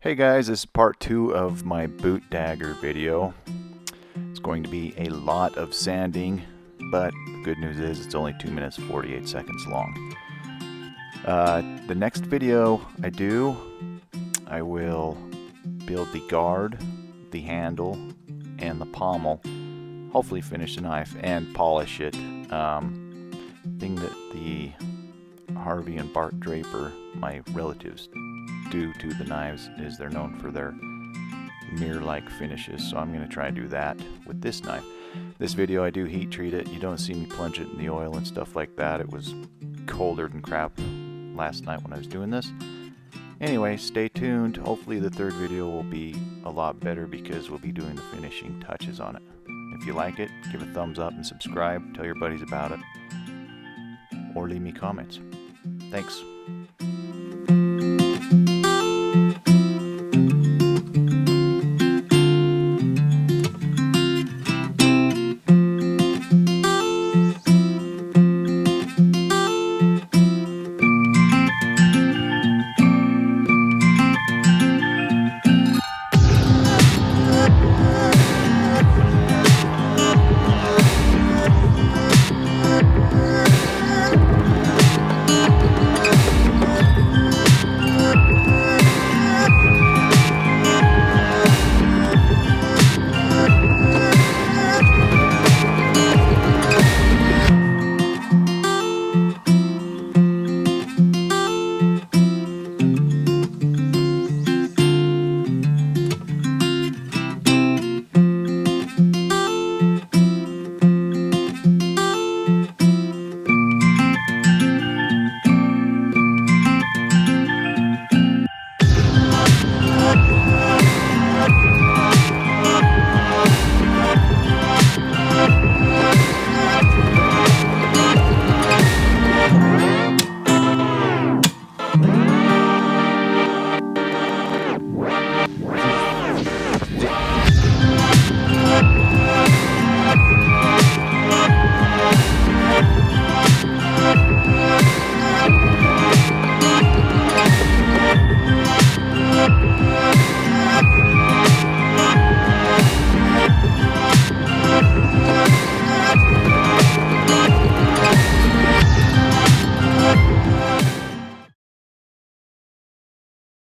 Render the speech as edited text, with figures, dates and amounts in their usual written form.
Hey guys, this is part 2 of my Boot Dagger video. It's going to be a lot of sanding, but the good news is it's only 2 minutes 48 seconds long. The next video I will build the guard, the handle, and the pommel. Hopefully finish the knife and polish it. Thing that the Harvey and Bart Draper, my relatives, do to the knives is they're known for their mirror-like finishes, so I'm going to try to do that with this knife. This video I do heat treat it. You don't see me plunge it in the oil and stuff like that. It was colder than crap last night when I was doing this. Anyway, stay tuned. Hopefully the third video will be a lot better because we'll be doing the finishing touches on it. If you like it, give a thumbs up and subscribe. Tell your buddies about it. Or leave me comments. Thanks.